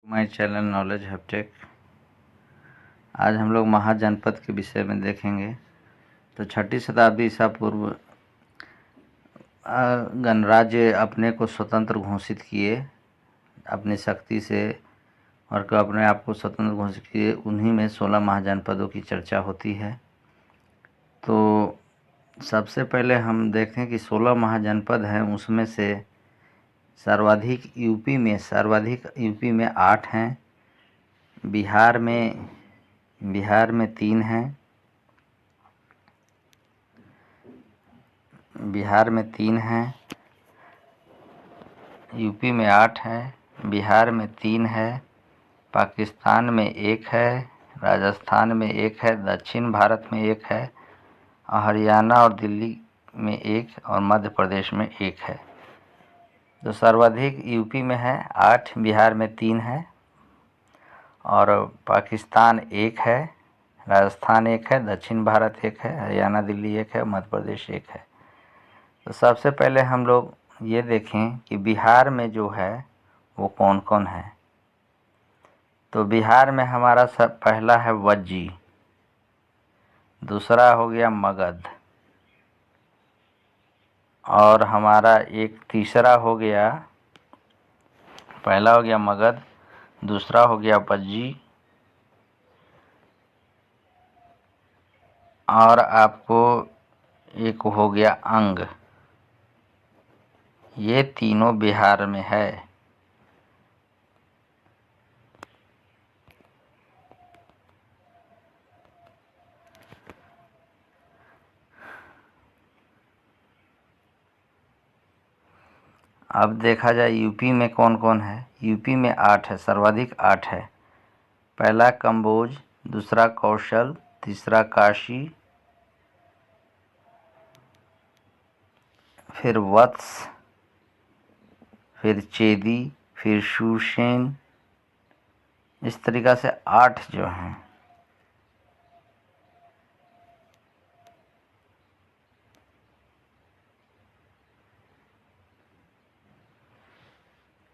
My channel knowledge हबटेक। आज हम लोग महाजनपद के विषय में देखेंगे। तो 6ठी शताब्दी ईसा पूर्व गणराज्य अपने को स्वतंत्र घोषित किए अपनी शक्ति से, और अपने आप को स्वतंत्र घोषित किए। उन्हीं में 16 महाजनपदों की चर्चा होती है। तो सबसे पहले हम देखें कि 16 महाजनपद हैं, उसमें से सर्वाधिक यूपी में 8 हैं। बिहार में 3 हैं। यूपी में 8 हैं, बिहार में 3 है, पाकिस्तान में 1 है, राजस्थान में 1 है, दक्षिण भारत में 1 है, हरियाणा और दिल्ली में 1 और मध्य प्रदेश में 1 है। तो सर्वाधिक यूपी में है 8, बिहार में 3 है, और पाकिस्तान 1 है, राजस्थान 1 है, दक्षिण भारत 1 है, हरियाणा दिल्ली 1 है, मध्य प्रदेश 1 है। तो सबसे पहले हम लोग ये देखें कि बिहार में जो है वो कौन कौन है। तो बिहार में हमारा पहला है वज्जी, दूसरा हो गया मगध, और हमारा एक तीसरा हो गया, पहला हो गया मगध, दूसरा हो गया वज्जी, और आपको एक हो गया अंग। ये तीनों बिहार में है। अब देखा जाए यूपी में कौन कौन है। यूपी में 8 है, सर्वाधिक 8 है। पहला कंबोज, दूसरा कौशल, तीसरा काशी, फिर वत्स, फिर चेदी, फिर शूरसेन। इस तरीक़ा से 8 जो हैं।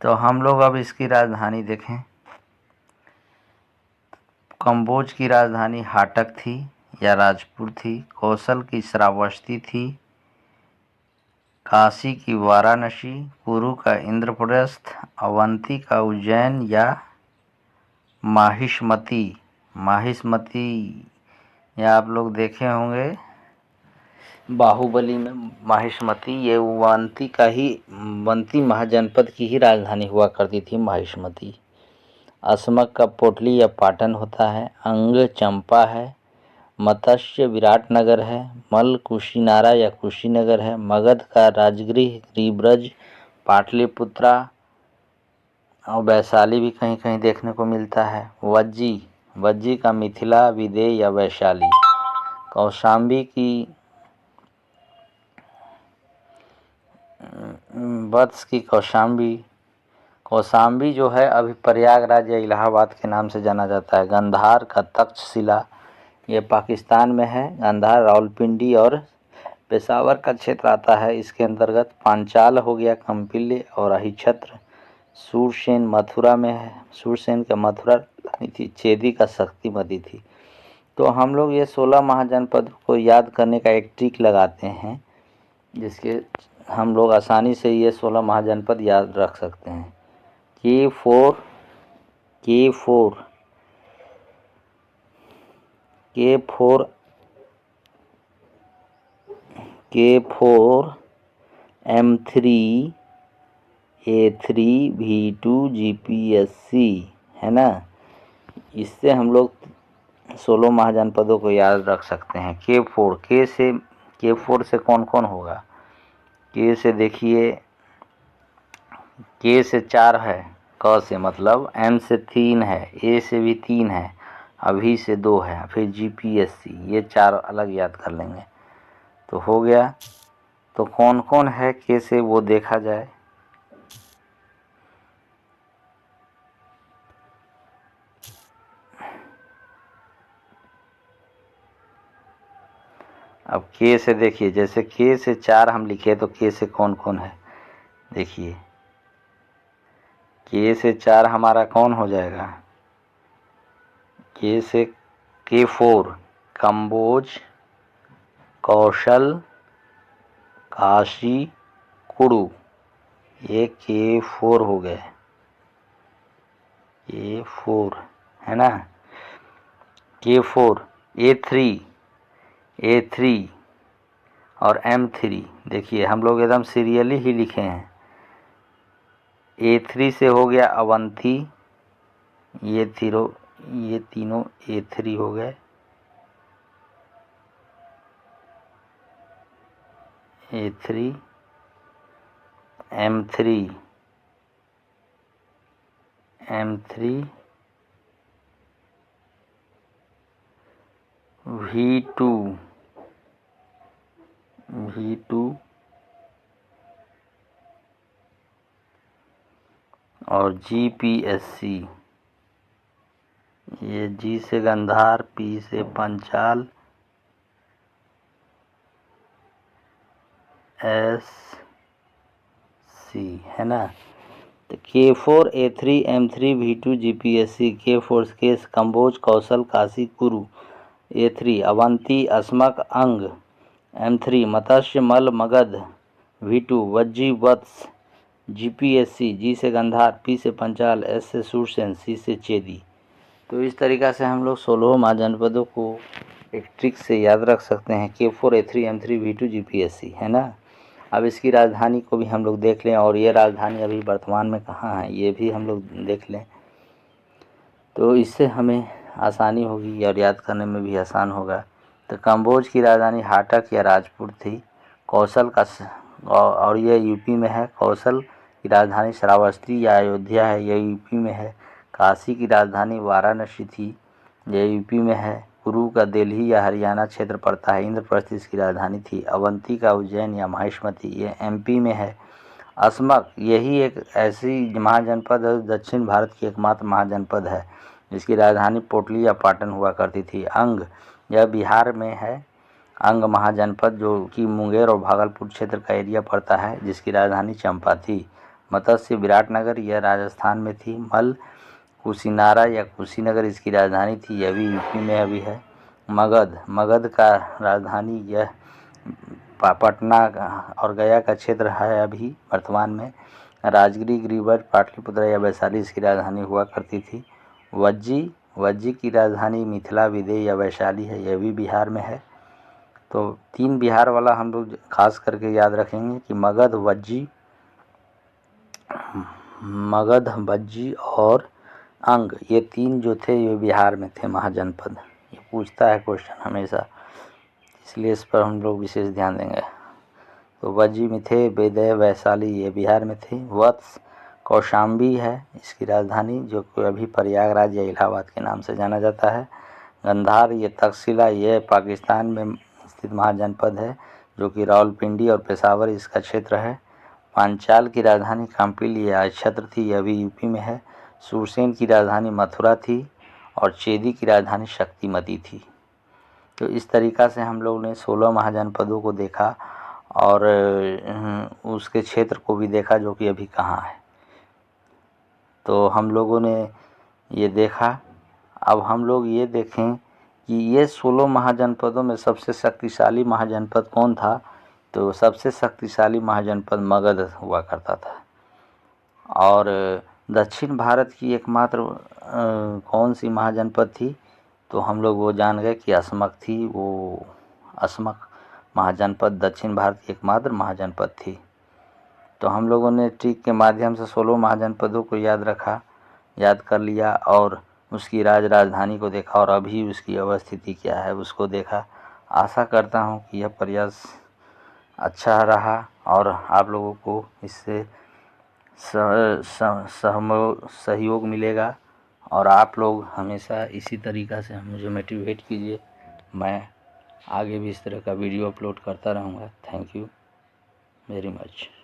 तो हम लोग अब इसकी राजधानी देखें। कंबोज की राजधानी हाटक थी या राजपुर थी, कौशल की श्रावस्ती थी, काशी की वाराणसी, कुरु का इंद्रप्रस्थ, अवंती का उज्जैन या माहिष्मती या आप लोग देखे होंगे बाहुबली में माहिष्मती, ये अवंती महाजनपद की ही राजधानी हुआ करती थी माहिष्मती। असमक का पोटली या पाटन होता है, अंग चंपा है, मत्स्य विराटनगर है, मल कुशीनारा या कुशीनगर है, मगध का राजगृह ग्रीब्रज पाटलिपुत्रा, और वैशाली भी कहीं कहीं देखने को मिलता है। वज्जी का मिथिला विदेह या वैशाली। कौशाम्बी की वत्स की कौशाम्बी जो है अभी प्रयागराज या इलाहाबाद के नाम से जाना जाता है। गंधार का तक्षशिला, ये पाकिस्तान में है। गंधार रावलपिंडी और पेशावर का क्षेत्र आता है इसके अंतर्गत। पांचाल हो गया कंपिल्य और अहिछत्र। सूरसेन मथुरा में है, सूरसेन का मथुरा थी। चेदी का शक्तिमती थी। तो हम लोग ये 16 महाजनपद को याद करने का एक ट्रिक लगाते हैं, जिसके हम लोग आसानी से ये 16 महाजनपद याद रख सकते हैं। K4 M3 A3 V2 GPSC है ना। इससे हम लोग 16 महाजनपदों को याद रख सकते हैं। K4 से कौन कौन होगा। K से देखिए, K से 4 है, क से मतलब, M से 3 है, A से भी 3 है, अभी से 2 है, फिर GPSC, ये 4 अलग याद कर लेंगे तो हो गया। तो कौन कौन है K से वो देखा जाए। अब K से देखिए, जैसे K से 4 हम लिखे तो K से कौन कौन है देखिए। के से 4 हमारा कौन हो जाएगा? के से K4 कंबोज, कौशल, काशी, कुरु, ये K4 हो गए। K4 है ना। K4 A3 और M3। देखिए हम लोग एकदम सीरियली ही लिखे हैं। A3 से हो गया अवंती, ये तीनों A3 हो गए। A3 M3 V2 और GPSC, ये G से गंधार, P से पंचाल, SC है ना। तो K4 A3 M3 V2 GPSC, K4 केस कंबोज, कौशल, काशी, कुरु, A3 अवंती, अस्मक, अंग, M3 मत्स्य, मल, मगध, V2 वज्जी, वत्स, GPSC, G से गंधार, P से पंचाल, S से सूरसेन, C से चेदी। तो इस तरीक़ा से हम लोग 16 महाजनपदों को एक ट्रिक से याद रख सकते हैं। K4 A3 M3 V2 GPSC है ना। अब इसकी राजधानी को भी हम लोग देख लें, और ये राजधानी अभी वर्तमान में कहाँ है ये भी हम लोग देख लें, तो इससे हमें आसानी होगी और याद करने में भी आसान होगा। तो कंबोज की राजधानी हाटक या राजपुर थी। कौशल का और ये यूपी में है। कौशल की राजधानी श्रावस्ती या अयोध्या है, यह यूपी में है। काशी की राजधानी वाराणसी थी, यह यूपी में है। कुरु का दिल्ली या हरियाणा क्षेत्र पड़ता है। इंद्रप्रस्थ इसकी राजधानी थी। अवंती का उज्जैन या माहिष्मती, ये एमपी में है। अस्मक यही एक ऐसी महाजनपद है, दक्षिण भारत की एकमात्र महाजनपद है जिसकी राजधानी पोटली या पाटन हुआ करती थी। अंग यह बिहार में है। अंग महाजनपद जो कि मुंगेर और भागलपुर क्षेत्र का एरिया पड़ता है, जिसकी राजधानी चंपा थी। मत्स्य विराटनगर यह राजस्थान में थी। मल कुशीनारा या कुशीनगर इसकी राजधानी थी, यह भी यूपी में अभी है। मगध का राजधानी यह पटना और गया का क्षेत्र है अभी वर्तमान में। राजगिरी, गिरिवट, पाटलिपुत्र या वैशाली इसकी राजधानी हुआ करती थी। वज्जी की राजधानी मिथिला, विदेह या वैशाली है, यह भी बिहार में है। तो 3 बिहार वाला हम लोग खास करके याद रखेंगे कि मगध, वज्जी और अंग, ये 3 जो थे ये बिहार में थे महाजनपद। ये पूछता है क्वेश्चन हमेशा, इसलिए इस पर हम लोग विशेष ध्यान देंगे। तो वज्जी में थे, विदेह, वैशाली ये बिहार में थे। वत्स कौशाम्बी है इसकी राजधानी, जो कि अभी प्रयागराज या इलाहाबाद के नाम से जाना जाता है। गंधार ये तक्षशिला, ये पाकिस्तान में स्थित महाजनपद है, जो कि रावलपिंडी और पेशावर इसका क्षेत्र है। पांचाल की राजधानी काम्पिल ये अक्षत्र थी, यह भी यूपी में है। सूरसेन की राजधानी मथुरा थी और चेदी की राजधानी शक्तिमती थी। तो इस तरीक़ा से हम लोगों ने 16 महाजनपदों को देखा और उसके क्षेत्र को भी देखा जो कि अभी कहाँ है। तो हम लोगों ने ये देखा। अब हम लोग ये देखें कि ये 16 महाजनपदों में सबसे शक्तिशाली महाजनपद कौन था। तो सबसे शक्तिशाली महाजनपद मगध हुआ करता था। और दक्षिण भारत की एकमात्र कौन सी महाजनपद थी, तो हम लोग वो जान गए कि अस्मक थी। वो अस्मक महाजनपद दक्षिण भारत की एकमात्र महाजनपद थी। तो हम लोगों ने ट्रिक के माध्यम से 16 महाजनपदों को याद कर लिया और उसकी राजधानी को देखा और अभी उसकी अवस्थिति क्या है उसको देखा। आशा करता हूँ कि यह प्रयास अच्छा रहा और आप लोगों को इससे सहयोग मिलेगा और आप लोग हमेशा इसी तरीक़ा से मुझे मोटिवेट कीजिए। मैं आगे भी इस तरह का वीडियो अपलोड करता रहूँगा। Thank you very much.